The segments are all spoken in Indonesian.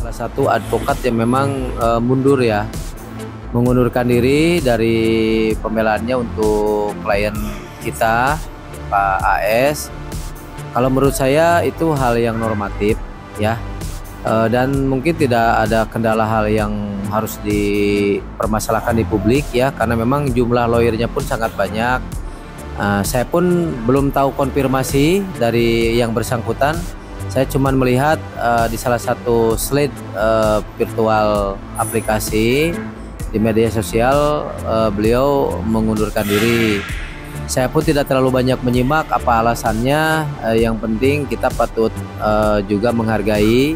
salah satu advokat yang memang mundur ya, mengundurkan diri dari pembelaannya untuk klien kita, Pak AS. Kalau menurut saya itu hal yang normatif ya, dan mungkin tidak ada kendala hal yang harus dipermasalahkan di publik ya, karena memang jumlah lawyernya pun sangat banyak. Saya pun belum tahu konfirmasi dari yang bersangkutan. Saya cuma melihat di salah satu slide virtual aplikasi di media sosial beliau mengundurkan diri. Saya pun tidak terlalu banyak menyimak apa alasannya. Yang penting kita patut juga menghargai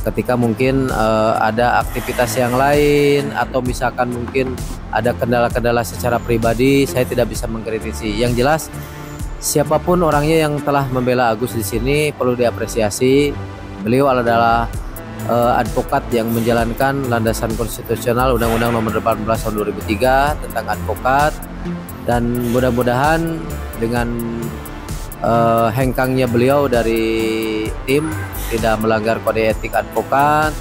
ketika mungkin ada aktivitas yang lain atau misalkan mungkin ada kendala-kendala secara pribadi, saya tidak bisa mengkritisi. Yang jelas siapapun orangnya yang telah membela Agus di sini perlu diapresiasi. Beliau adalah advokat yang menjalankan landasan konstitusional Undang-Undang Nomor 18 Tahun 2003 tentang advokat, dan mudah-mudahan dengan hengkangnya beliau dari tim tidak melanggar kode etik advokat,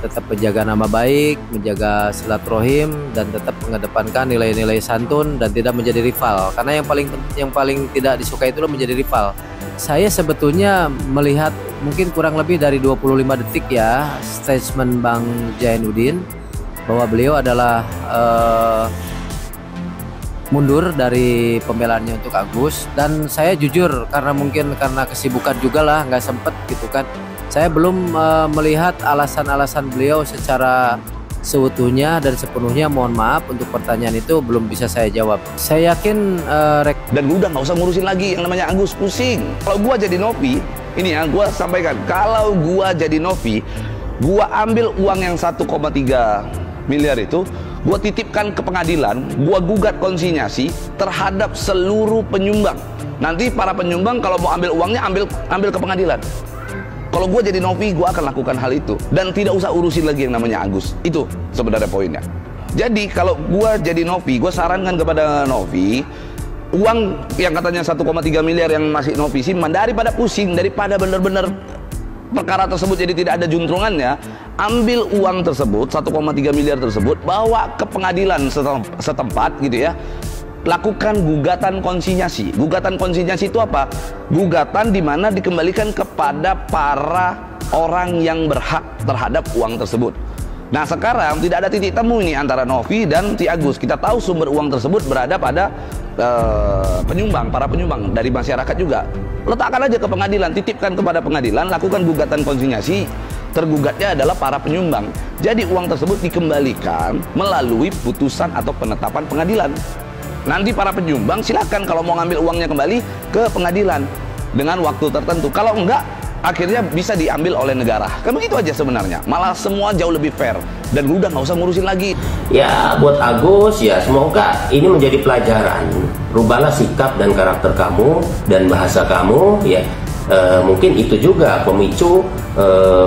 tetap menjaga nama baik, menjaga silaturahim, dan tetap mengedepankan nilai-nilai santun dan tidak menjadi rival. Karena yang paling tidak disukai itu menjadi rival. Saya sebetulnya melihat mungkin kurang lebih dari 25 detik ya statement Bang Zainuddin bahwa beliau adalah mundur dari pembelaannya untuk Agus, dan saya jujur karena mungkin karena kesibukan juga lah nggak sempet gitu kan, saya belum melihat alasan-alasan beliau secara seutuhnya dan sepenuhnya. Mohon maaf untuk pertanyaan itu belum bisa saya jawab. Saya yakin dan udah nggak usah ngurusin lagi yang namanya Agus, pusing. Kalau gua jadi Novi, ini ya gua sampaikan, kalau gua jadi Novi, gua ambil uang yang 1,3 miliar itu, gua titipkan ke pengadilan, gua gugat konsinyasi terhadap seluruh penyumbang. Nanti para penyumbang kalau mau ambil uangnya ambil ke pengadilan. Kalau gue jadi Novi, gue akan lakukan hal itu dan tidak usah urusin lagi yang namanya Agus. Itu sebenarnya poinnya. Jadi kalau gue jadi Novi, gue sarankan kepada Novi, uang yang katanya 1,3 miliar yang masih Novi simpan, daripada pusing, daripada benar-benar perkara tersebut jadi tidak ada juntrungannya, ambil uang tersebut 1,3 miliar tersebut, bawa ke pengadilan setempat gitu ya, lakukan gugatan konsinyasi. Gugatan konsinyasi itu apa? Gugatan di mana dikembalikan kepada para orang yang berhak terhadap uang tersebut. Nah sekarang tidak ada titik temu ini antara Novi dan si Agus. Kita tahu sumber uang tersebut berada pada penyumbang, para penyumbang dari masyarakat juga. Letakkan aja ke pengadilan, titipkan kepada pengadilan, lakukan gugatan konsinyasi. Tergugatnya adalah para penyumbang. Jadi uang tersebut dikembalikan melalui putusan atau penetapan pengadilan. Nanti para penyumbang silakan kalau mau ngambil uangnya kembali ke pengadilan dengan waktu tertentu. Kalau enggak, akhirnya bisa diambil oleh negara. Kan begitu aja sebenarnya. Malah semua jauh lebih fair dan udah nggak usah ngurusin lagi. Ya buat Agus ya, semoga ini menjadi pelajaran. Rubahlah sikap dan karakter kamu dan bahasa kamu ya. Mungkin itu juga pemicu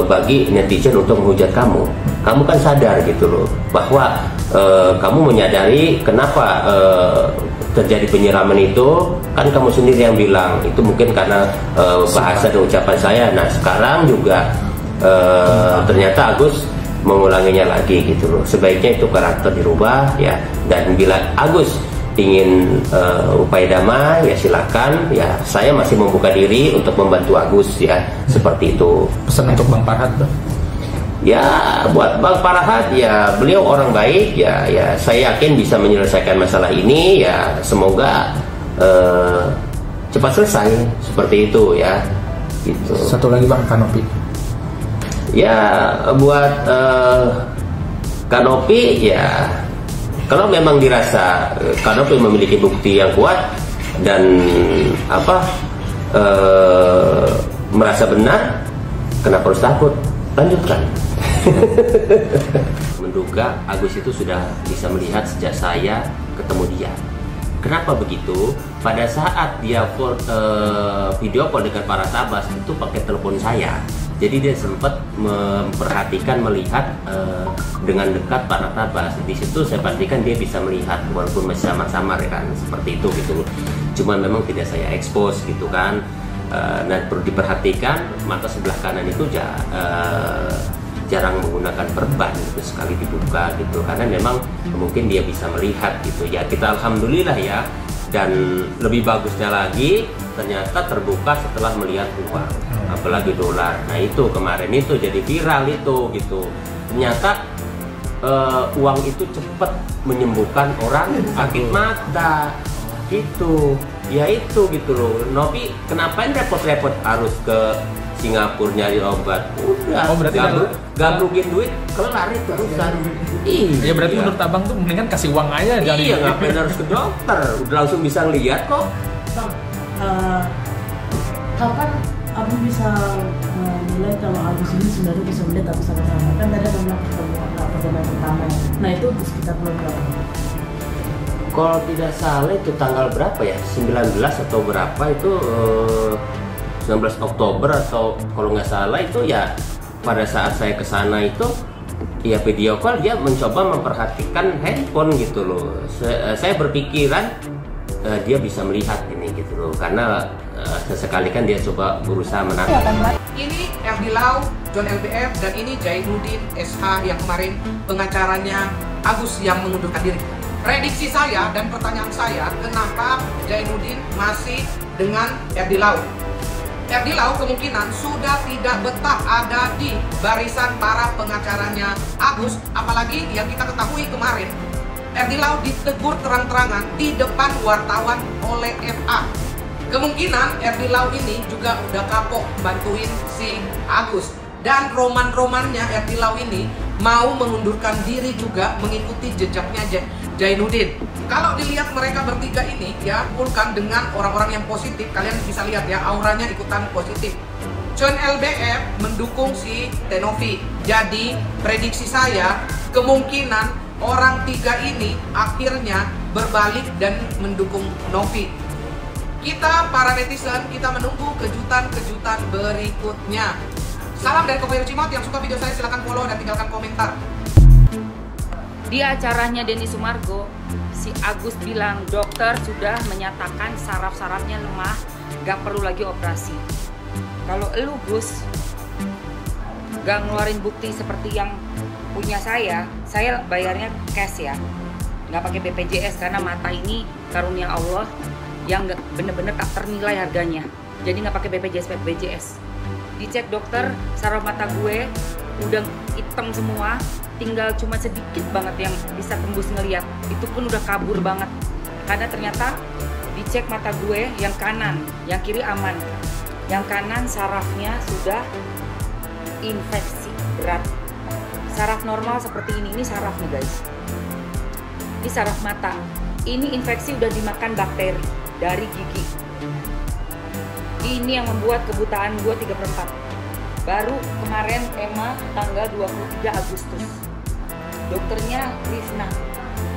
bagi netizen untuk menghujat kamu. Kamu kan sadar gitu loh bahwa kamu menyadari kenapa terjadi penyiraman itu, kan kamu sendiri yang bilang itu mungkin karena bahasa dan ucapan saya. Nah sekarang juga ternyata Agus mengulanginya lagi gitu loh. Sebaiknya itu karakter dirubah ya, dan bila Agus ingin upaya damai ya silakan ya, saya masih membuka diri untuk membantu Agus ya, seperti itu. Pesan untuk Bang Farhad tuh? Ya buat Bang Farhad ya, beliau orang baik ya, saya yakin bisa menyelesaikan masalah ini ya, semoga cepat selesai seperti itu ya gitu. Satu lagi Bang, Kanopi. Ya buat Kanopi ya, kalau memang dirasa Kanopi memiliki bukti yang kuat dan merasa benar, kenapa harus takut? Lanjutkan. Menduga Agus itu sudah bisa melihat sejak saya ketemu dia. Kenapa begitu? Pada saat dia video call dengan para tabas itu pakai telepon saya. Jadi dia sempat memperhatikan, melihat dengan dekat para tabas. Di situ saya pastikan dia bisa melihat walaupun masih samar-samar ya kan, seperti itu gitu. Cuma memang tidak saya expose gitu kan. Dan perlu diperhatikan mata sebelah kanan itu jarang menggunakan perban gitu, sekali dibuka gitu, karena memang mungkin dia bisa melihat gitu ya. Kita alhamdulillah ya. Dan lebih bagusnya lagi ternyata terbuka setelah melihat uang, apalagi dolar. Nah itu kemarin itu jadi viral itu gitu. Ternyata uang itu cepat menyembuhkan orang sakit mata gitu. Ya itu gitu loh. Novi kenapa repot-repot harus ke Singapura nyari obat? Udah, gabrugin duit, kelar itu urusan. Iya, berarti menurut abang tuh mendingan kasih uang aja. Iya, ngapain harus ke dokter? Udah langsung bisa lihat kok. Bang, kapan abang bisa menilai kalau Agus ini sebenarnya bisa melihat atau sama-sama? Kan tadi ada bilang pertemuan pertama ya. Nah itu sekitar bulan berapa? Kalau tidak salah itu tanggal berapa ya? 19 atau berapa itu 19 Oktober atau kalau nggak salah itu ya pada saat saya ke sana itu ya video call dia mencoba memperhatikan handphone gitu loh. Saya berpikiran dia bisa melihat ini gitu loh karena sesekali kan dia coba berusaha menangkap. Ini Erdi Lau, John LBF, dan ini Jainuddin SH yang kemarin pengacaranya Agus yang mengundurkan diri. Prediksi saya dan pertanyaan saya, kenapa Jainuddin masih dengan Erdi Lau? Erdi Lau kemungkinan sudah tidak betah ada di barisan para pengacaranya Agus, apalagi yang kita ketahui kemarin Erdi Lau ditegur terang-terangan di depan wartawan oleh FA. Kemungkinan Erdi Lau ini juga udah kapok bantuin si Agus, dan roman-romannya Erdi Lau ini mau mengundurkan diri juga mengikuti jejaknya Jainuddin. Kalau dilihat mereka bertiga ini ya, kumpulkan dengan orang-orang yang positif, kalian bisa lihat ya auranya ikutan positif. John LBF mendukung si Tenovi. Jadi prediksi saya kemungkinan orang tiga ini akhirnya berbalik dan mendukung Novi. Kita para netizen, kita menunggu kejutan-kejutan berikutnya. Salam dari Kopail Cimot. Yang suka video saya silahkan follow dan tinggalkan komentar. Di acaranya Denny Sumargo, si Agus bilang dokter sudah menyatakan saraf-sarafnya lemah, gak perlu lagi operasi. Kalau elu Gus gak ngeluarin bukti seperti yang punya saya bayarnya cash ya, gak pakai BPJS karena mata ini karunia Allah yang bener-bener tak ternilai harganya. Jadi gak pakai BPJS. Dicek dokter, saraf mata gue udah hitam semua, tinggal cuma sedikit banget yang bisa tembus ngeliat. Itu pun udah kabur banget. Karena ternyata dicek mata gue yang kanan, yang kiri aman. Yang kanan sarafnya sudah infeksi berat. Saraf normal seperti ini saraf nih guys. Ini saraf mata. Ini infeksi udah dimakan bakteri dari gigi. Ini yang membuat kebutaan gue 3/4. Baru kemarin EMA tanggal 23 Agustus. Dokternya Rifna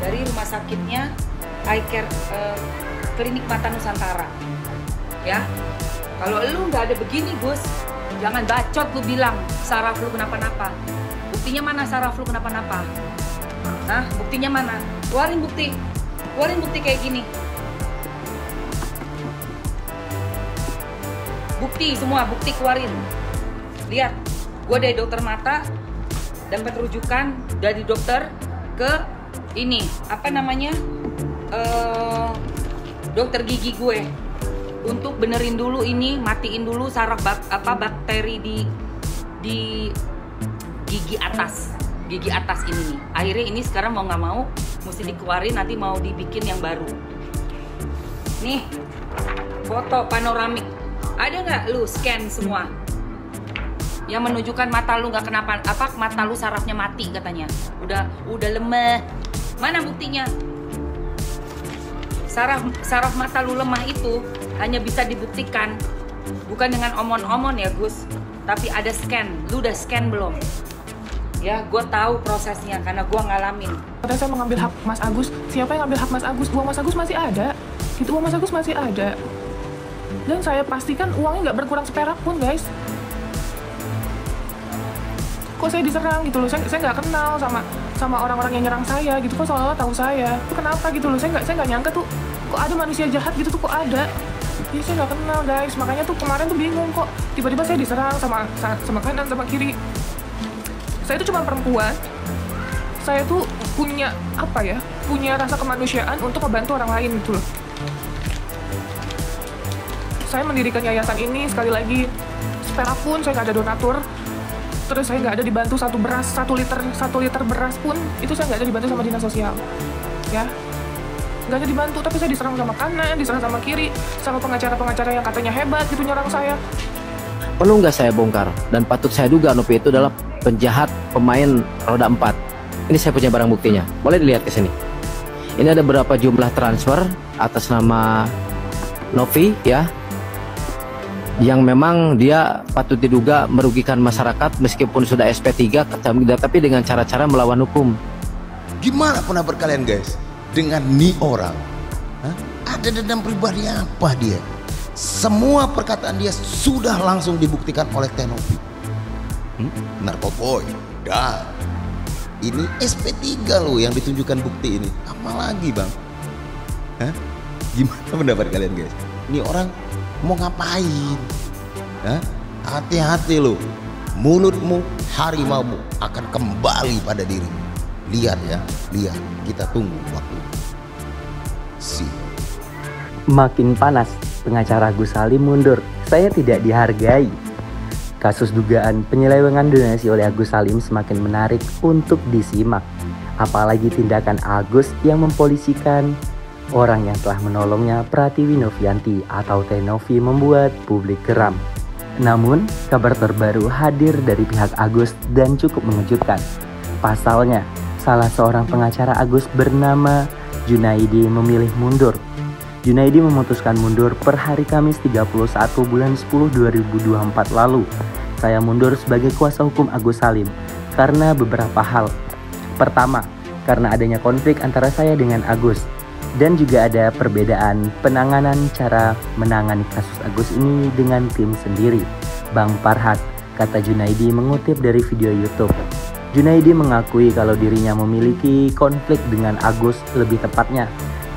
dari rumah sakitnya Eye Care Klinik Mata Nusantara. Ya, kalau lu nggak ada begini Gus, jangan bacot lu bilang saraf lu kenapa-napa. Buktinya mana saraf lu kenapa-napa? Nah, buktinya mana? Keluarin bukti kayak gini. Bukti semua, bukti keluarin. Lihat, gue dari dokter mata dapat rujukan dari dokter ke ini apa namanya dokter gigi gue untuk benerin dulu ini, matiin dulu saraf bakteri di gigi atas ini nih. Akhirnya ini sekarang mau nggak mau mesti dikeluarin, nanti mau dibikin yang baru. Nih foto panoramik, ada nggak lu scan semua yang menunjukkan mata lu nggak kenapa mata lu sarafnya mati katanya, udah lemah. Mana buktinya? Saraf mata lu lemah itu hanya bisa dibuktikan bukan dengan omon-omon ya Gus, tapi ada scan. Lu udah scan belum? Ya, gue tahu prosesnya karena gue ngalamin. Katanya saya mengambil hak Mas Agus. Siapa yang ngambil hak Mas Agus? Uang Mas Agus masih ada. Itu uang Mas Agus masih ada. Dan saya pastikan uangnya nggak berkurang seperak pun guys. Kok saya diserang gitu loh, saya nggak kenal sama orang-orang yang nyerang saya gitu, kok seolah-olah tahu saya, itu kenapa gitu loh, saya nggak nyangka tuh, kok ada manusia jahat gitu tuh, kok ada, ya saya nggak kenal guys, makanya tuh kemarin tuh bingung kok, tiba-tiba saya diserang sama kanan sama kiri, Saya itu cuma perempuan. Saya tuh punya punya rasa kemanusiaan untuk membantu orang lain gitu loh. Saya mendirikan yayasan ini, sekali lagi, seperak pun saya nggak ada donatur. Terus saya nggak ada dibantu satu liter beras pun, itu saya nggak ada dibantu sama dinas sosial. Ya, nggak ada dibantu, tapi saya diserang sama kanan, diserang sama kiri, sama pengacara-pengacara yang katanya hebat gitu nyerang saya. Perlu nggak saya bongkar? Dan patut saya duga Novi itu adalah penjahat pemain roda 4. Ini saya punya barang buktinya. Boleh dilihat ke sini. Ini ada berapa jumlah transfer atas nama Novi ya, yang memang dia patut diduga merugikan masyarakat meskipun sudah SP3, tapi dengan cara-cara melawan hukum. Gimana pendapat kalian guys dengan nih orang? Ada dendam pribadi apa dia? Semua perkataan dia sudah langsung dibuktikan oleh Tenovi. Narkoboy dan ini SP3 loh yang ditunjukkan bukti ini. Apa lagi bang? Gimana pendapat kalian guys? Ini orang mau ngapain? Hati-hati lo, mulutmu harimaumu akan kembali pada dirimu. Lihat ya, lihat, kita tunggu waktu. Makin panas, pengacara Agus Salim mundur. Saya tidak dihargai. Kasus dugaan penyelewengan donasi oleh Agus Salim semakin menarik untuk disimak. Apalagi tindakan Agus yang mempolisikan orang yang telah menolongnya, Pratiwi Novianti atau Tenovi, membuat publik geram. Namun, kabar terbaru hadir dari pihak Agus dan cukup mengejutkan. Pasalnya, salah seorang pengacara Agus bernama Junaidi memilih mundur. Junaidi memutuskan mundur per hari Kamis 31 bulan 10 2024 lalu. Saya mundur sebagai kuasa hukum Agus Salim karena beberapa hal. Pertama, karena adanya konflik antara saya dengan Agus. Dan juga ada perbedaan penanganan cara menangani kasus Agus ini dengan tim sendiri. Bang Farhat, kata Junaidi mengutip dari video YouTube. Junaidi mengakui kalau dirinya memiliki konflik dengan Agus, lebih tepatnya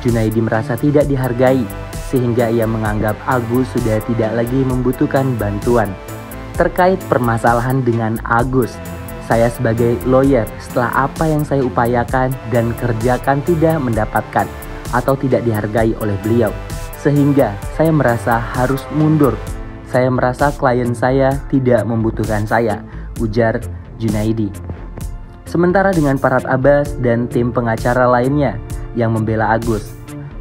Junaidi merasa tidak dihargai sehingga ia menganggap Agus sudah tidak lagi membutuhkan bantuan. Terkait permasalahan dengan Agus, saya sebagai lawyer setelah apa yang saya upayakan dan kerjakan tidak mendapatkan atau tidak dihargai oleh beliau, sehingga saya merasa harus mundur. Saya merasa klien saya tidak membutuhkan saya, ujar Junaidi. Sementara dengan Farhat Abbas dan tim pengacara lainnya yang membela Agus,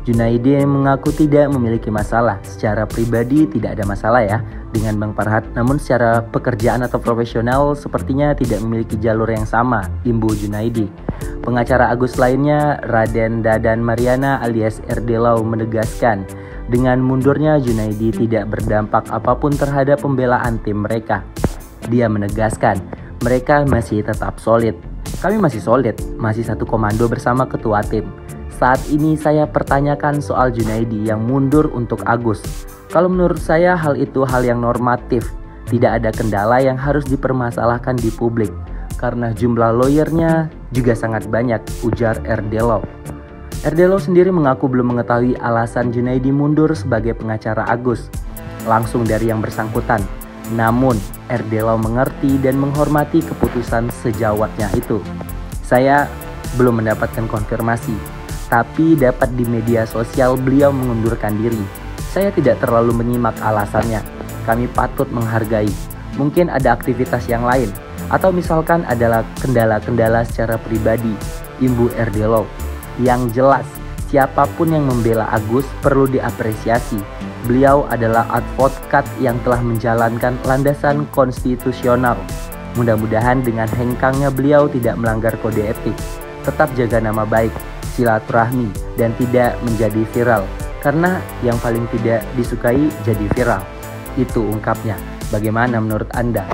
Junaidi mengaku tidak memiliki masalah. Secara pribadi tidak ada masalah ya dengan Bang Farhat, namun secara pekerjaan atau profesional sepertinya tidak memiliki jalur yang sama, imbu Junaidi. Pengacara Agus lainnya, Raden Dadan Mariana alias RD Lau, menegaskan dengan mundurnya Junaidi tidak berdampak apapun terhadap pembelaan tim mereka. Dia menegaskan mereka masih tetap solid. Kami masih solid, masih satu komando bersama ketua tim. Saat ini saya pertanyakan soal Junaidi yang mundur untuk Agus. Kalau menurut saya hal itu hal yang normatif. Tidak ada kendala yang harus dipermasalahkan di publik. Karena jumlah lawyernya juga sangat banyak, ujar RD Lau. RD Lau sendiri mengaku belum mengetahui alasan Junaidi mundur sebagai pengacara Agus langsung dari yang bersangkutan. Namun, RD Lau mengerti dan menghormati keputusan sejawatnya itu. Saya belum mendapatkan konfirmasi, tapi dapat di media sosial beliau mengundurkan diri. Saya tidak terlalu menyimak alasannya. Kami patut menghargai. Mungkin ada aktivitas yang lain. Atau misalkan adalah kendala-kendala secara pribadi, imbu RD Lau. Yang jelas, siapapun yang membela Agus perlu diapresiasi. Beliau adalah advokat yang telah menjalankan landasan konstitusional. Mudah-mudahan dengan hengkangnya beliau tidak melanggar kode etik. Tetap jaga nama baik, silaturahmi, dan tidak menjadi viral. Karena yang paling tidak disukai jadi viral. Itu ungkapnya. Bagaimana menurut Anda?